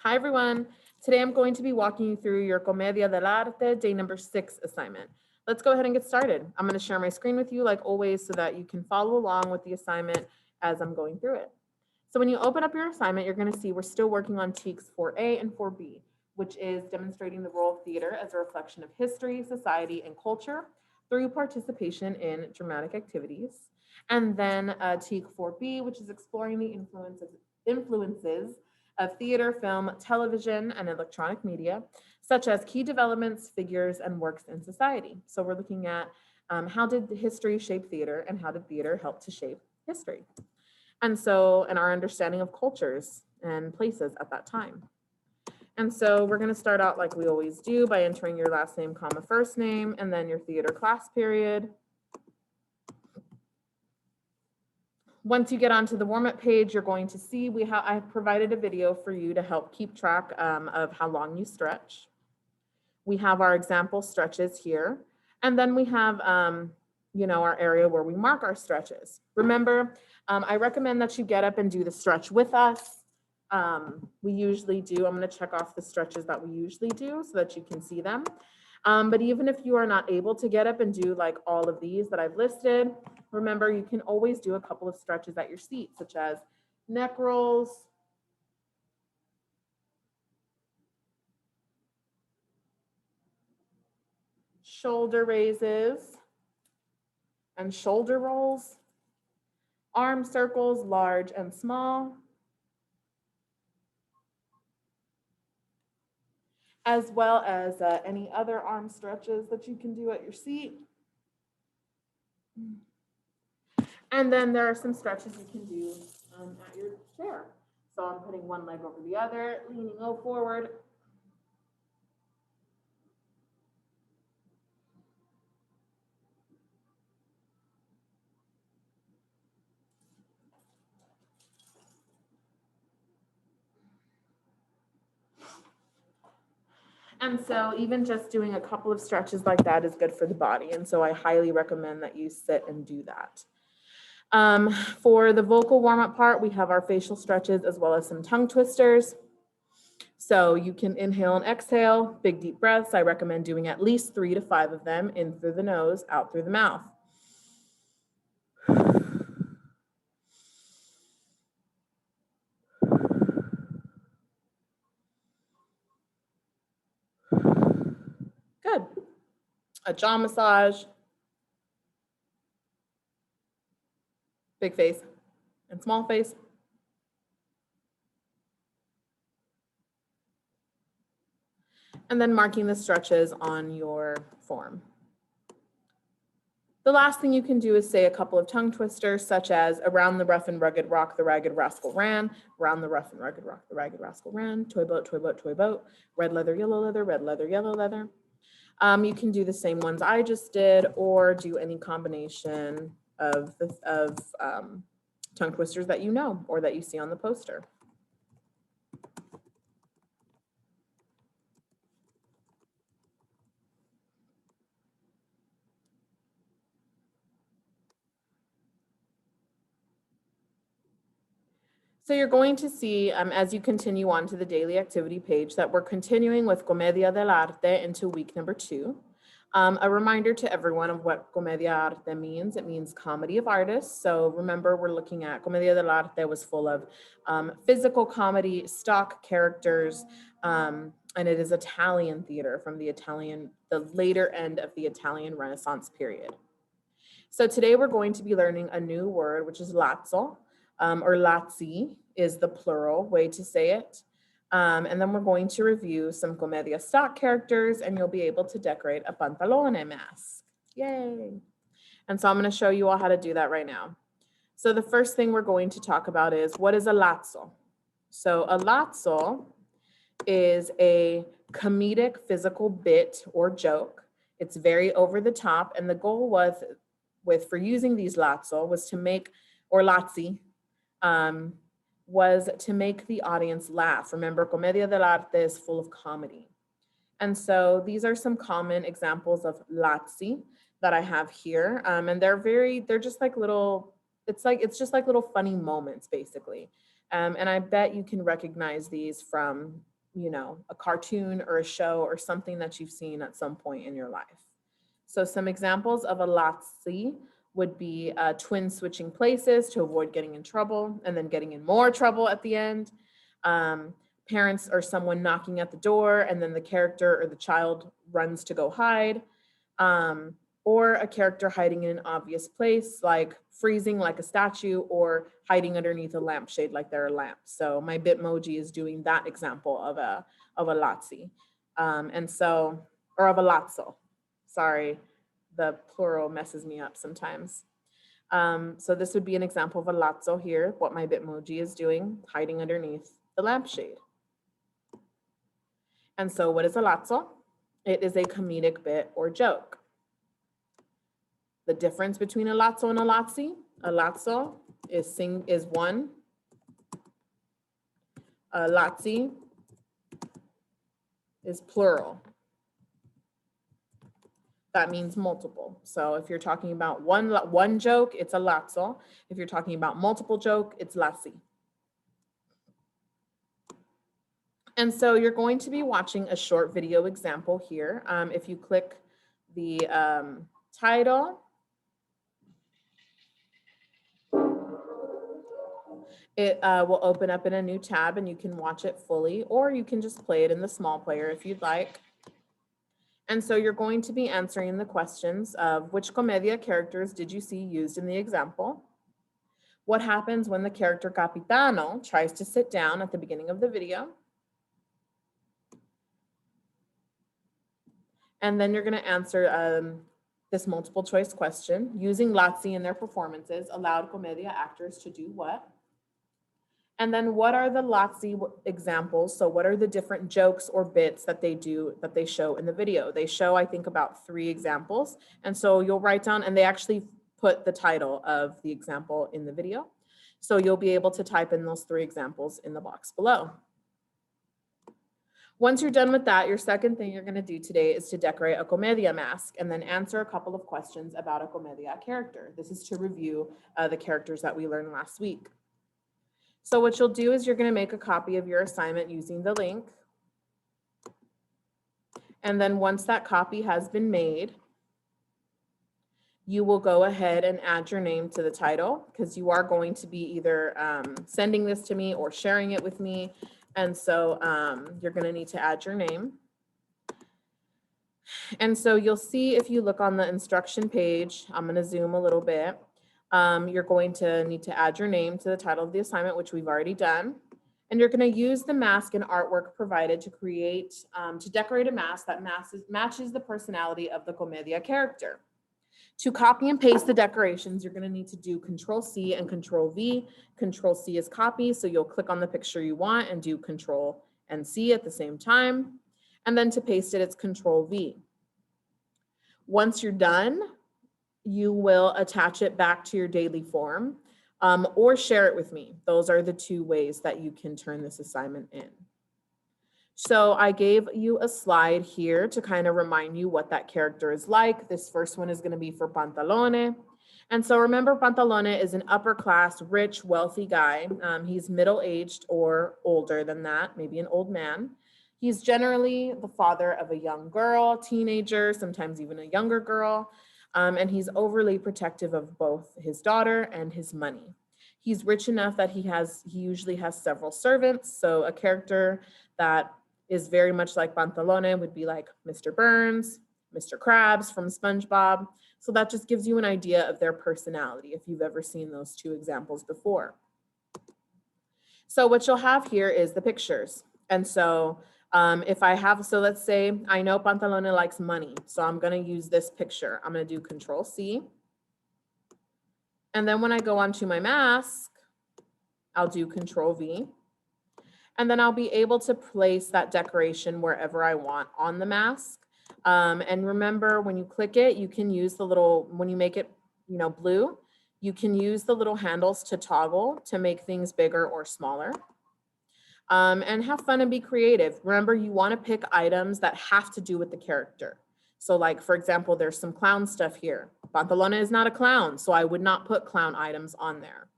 Hi, everyone. Today I'm going to be walking you through your Commedia dell'arte day number 6 assignment. Let's go ahead and get started. I'm going to share my screen with you like always so that you can follow along with the assignment as I'm going through it. So when you open up your assignment, you're going to see we're still working on TEKS 4A and 4B, which is demonstrating the role of theater as a reflection of history, society, and culture through participation in dramatic activities. And then TEK 4B, which is exploring the influences of theater, film, television, and electronic media, such as key developments, figures, and works in society. So we're looking at how did history shape theater and how did theater help to shape history? And our understanding of cultures and places at that time. And so we're gonna start out like we always do by entering your last name, comma, first name, and then your theater class period. Once you get onto the warm-up page, you're going to see I've provided a video for you to help keep track of how long you stretch. We have our example stretches here. And then we have, our area where we mark our stretches. Remember, I recommend that you get up and do the stretch with us. We usually do. I'm going to check off the stretches that we usually do so that you can see them. But even if you are not able to get up and do like all of these that I've listed, remember you can always do a couple of stretches at your seat, such as neck rolls, shoulder raises, and shoulder rolls, arm circles, large and small, as well as any other arm stretches that you can do at your seat. And then there are some stretches you can do at your chair. So I'm putting one leg over the other, leaning forward. And so even just doing a couple of stretches like that is good for the body. And so I highly recommend that you sit and do that. For the vocal warm-up part, we have our facial stretches as well as some tongue twisters. So you can inhale and exhale, big deep breaths. I recommend doing at least 3 to 5 of them, in through the nose, out through the mouth. Good. A jaw massage, big face and small face. And then marking the stretches on your form. The last thing you can do is say a couple of tongue twisters, such as around the rough and rugged rock, the ragged rascal ran, around the rough and rugged rock, the ragged rascal ran, toy boat, toy boat, toy boat, red leather, yellow leather, red leather, yellow leather. You can do the same ones I just did, or do any combination of tongue twisters that you know or that you see on the poster. So you're going to see, as you continue on to the daily activity page, that we're continuing with Commedia dell'arte into week number 2. A reminder to everyone of what Commedia arte means. It means comedy of artists. So remember, we're looking at Commedia dell'arte was full of physical comedy, stock characters, and it is Italian theater from the later end of the Italian Renaissance period. So today we're going to be learning a new word, which is lazzo, or lazzi is the plural way to say it. And then we're going to review some Commedia stock characters, and you'll be able to decorate a pantalone mask. Yay. And so I'm going to show you all how to do that right now. So the first thing we're going to talk about is, what is a lazzo? So a lazzo is a comedic physical bit or joke. It's very over the top, and the goal for using these lazzo was to make, or lazzi, was to make the audience laugh. Remember, Commedia dell'arte is full of comedy. And so these are some common examples of lazzi that I have here. And they're just like little, it's just like little funny moments, basically. And I bet you can recognize these from you know, a cartoon or a show or something that you've seen at some point in your life. So some examples of a lazzi would be twins switching places to avoid getting in trouble and then getting in more trouble at the end. Parents or someone knocking at the door and then the character or the child runs to go hide. Or a character hiding in an obvious place, like freezing like a statue or hiding underneath a lampshade like they're a lamp. So my Bitmoji is doing that example of a lazzi. And so, or of a lazzo. Sorry, the plural messes me up sometimes. So this would be an example of a lazzo here, what my Bitmoji is doing, hiding underneath the lampshade. And so what is a lazzo? It is a comedic bit or joke. The difference between a lazzo and a lazzi is one. A lazzi is plural. That means multiple. So if you're talking about one joke, it's a lazzo. If you're talking about multiple joke, it's lazzi. And so you're going to be watching a short video example here. If you click the title, it will open up in a new tab and you can watch it fully, or you can just play it in the small player if you'd like. And so you're going to be answering the questions of which Commedia characters did you see used in the example? What happens when the character Capitano tries to sit down at the beginning of the video? And then you're going to answer this multiple choice question. Using lazzi in their performances allowed Commedia actors to do what? And then what are the lazzi examples? So what are the different jokes or bits that they show in the video? They show, I think, about 3 examples. And so you'll write down, and they actually put the title of the example in the video. So you'll be able to type in those 3 examples in the box below. Once you're done with that, your second thing you're going to do today is to decorate a Commedia mask and then answer a couple of questions about a Commedia character. This is to review the characters that we learned last week. So what you'll do is you're going to make a copy of your assignment using the link. And then once that copy has been made, you will go ahead and add your name to the title, because you are going to be either sending this to me or sharing it with me. And so you're going to need to add your name. And so you'll see, if you look on the instruction page, I'm going to zoom a little bit. You're going to need to add your name to the title of the assignment, which we've already done. And you're going to use the mask and artwork provided to decorate a mask that matches the personality of the Commedia character. To copy and paste the decorations, you're going to need to do Control-C and Control-V. Control-C is copy, so you'll click on the picture you want and do Control and C at the same time. And then to paste it, it's Control-V. Once you're done, you will attach it back to your daily form or share it with me. Those are the 2 ways that you can turn this assignment in. So I gave you a slide here to kind of remind you what that character is like. This first one is going to be for Pantalone. And so remember, Pantalone is an upper class, rich, wealthy guy. He's middle-aged or older than that, maybe an old man. He's generally the father of a young girl, teenager, sometimes even a younger girl. And he's overly protective of both his daughter and his money. He's rich enough that he usually has several servants. So a character that is very much like Pantalone would be like Mr. Burns, Mr. Krabs from SpongeBob. So that just gives you an idea of their personality if you've ever seen those 2 examples before. So what you'll have here is the pictures. And so let's say I know Pantalone likes money. So I'm going to use this picture. I'm going to do Control-C. And then when I go onto my mask, I'll do Control-V. And then I'll be able to place that decoration wherever I want on the mask. And remember, when you click it, you can use the little, when you make it, blue, you can use the little handles to toggle to make things bigger or smaller. And have fun and be creative. Remember, you want to pick items that have to do with the character. So like, for example, there's some clown stuff here. Pantalone is not a clown, so I would not put clown items on there.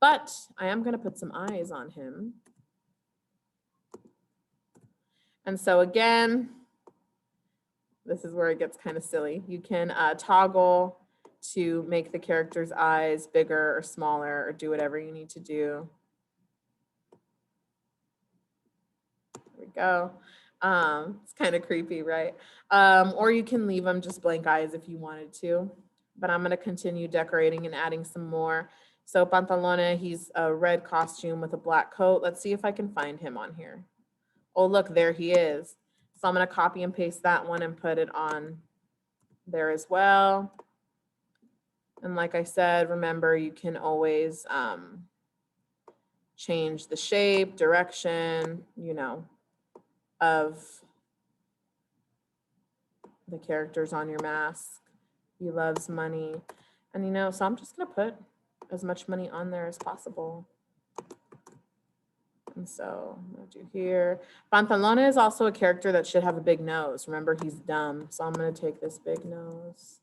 But I am going to put some eyes on him. And so again, this is where it gets kind of silly. You can toggle to make the character's eyes bigger or smaller or do whatever you need to do. There we go. It's kind of creepy, right? Or you can leave them just blank eyes if you wanted to. But I'm going to continue decorating and adding some more. So Pantalone, he's a red costume with a black coat. Let's see if I can find him on here. Oh, look, there he is. So I'm going to copy and paste that one and put it on there as well. And like I said, remember, you can always change the shape, direction, you know, of the characters on your mask. He loves money. And, you know, so I'm just going to put as much money on there as possible. And so I'm going to do here. Pantalone is also a character that should have a big nose. Remember, he's dumb. So I'm going to take this big nose.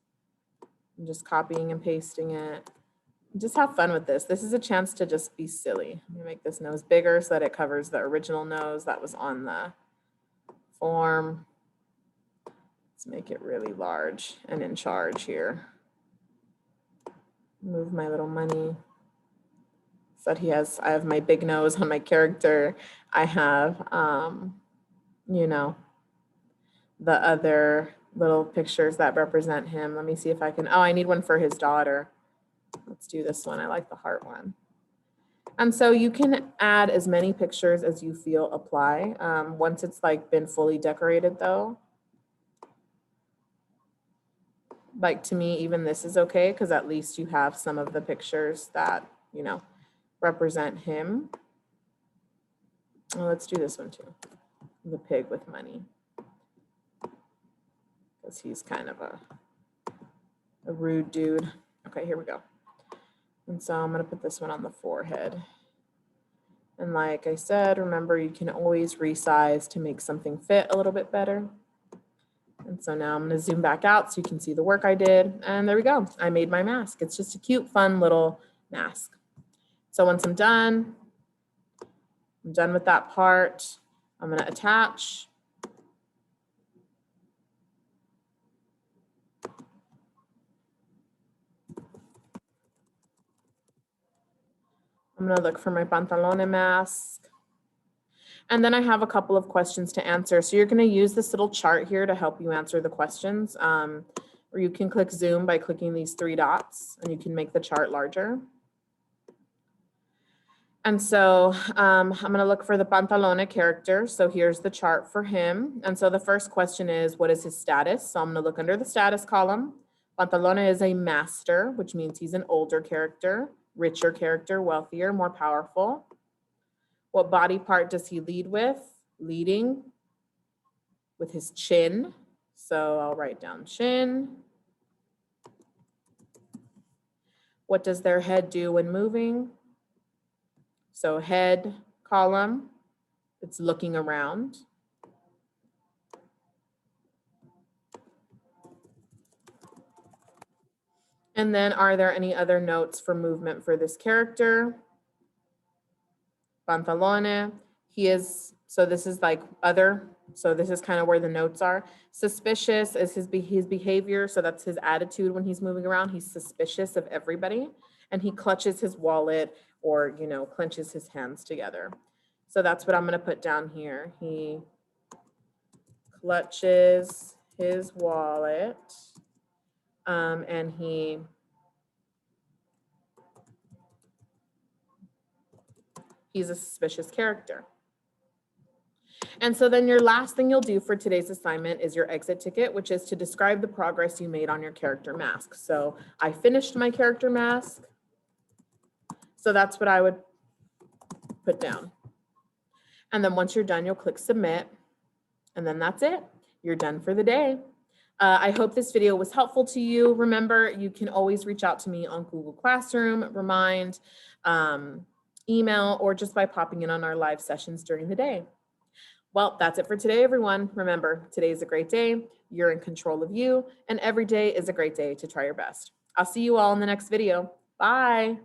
I'm just copying and pasting it. Just have fun with this. This is a chance to just be silly. I'm going to make this nose bigger so that it covers the original nose that was on the form. Let's make it really large and in charge here. Move my little money. So that I have my big nose on my character. I have, you know, the other little pictures that represent him. Let me see if I can, oh, I need one for his daughter. Let's do this one. I like the heart one. And so you can add as many pictures as you feel apply. Once it's like been fully decorated though, like to me, even this is okay because at least you have some of the pictures that, you know, represent him. Well, let's do this one too. The pig with money. Because he's kind of a rude dude. Okay, here we go. And so I'm going to put this one on the forehead. And like I said, remember, you can always resize to make something fit a little bit better. And so now I'm going to zoom back out so you can see the work I did. And there we go. I made my mask. It's just a cute, fun little mask. So once I'm done with that part, I'm going to attach. I'm going to look for my Pantalone mask. And then I have a couple of questions to answer. So you're going to use this little chart here to help you answer the questions. Or you can click zoom by clicking these 3 dots and you can make the chart larger. And so I'm going to look for the Pantalone character. So here's the chart for him. And so the first question is, what is his status? So I'm going to look under the status column. Pantalone is a master, which means he's an older character, richer character, wealthier, more powerful. What body part does he lead with? Leading with his chin. So I'll write down chin. What does their head do when moving? So head column, it's looking around. And then are there any other notes for movement for this character? Pantalone, he is, so this is like other, so this is kind of where the notes are. Suspicious is his behavior, so that's his attitude when he's moving around. He's suspicious of everybody, and he clutches his wallet or, you know, clenches his hands together. So that's what I'm going to put down here. He clutches his wallet, and he's a suspicious character. And so then your last thing you'll do for today's assignment is your exit ticket, which is to describe the progress you made on your character mask. So I finished my character mask. So that's what I would put down. And then once you're done, you'll click submit. And then that's it. You're done for the day. I hope this video was helpful to you. Remember, you can always reach out to me on Google Classroom, Remind, email, or just by popping in on our live sessions during the day. Well, that's it for today, everyone. Remember, today is a great day. You're in control of you, and every day is a great day to try your best. I'll see you all in the next video. Bye.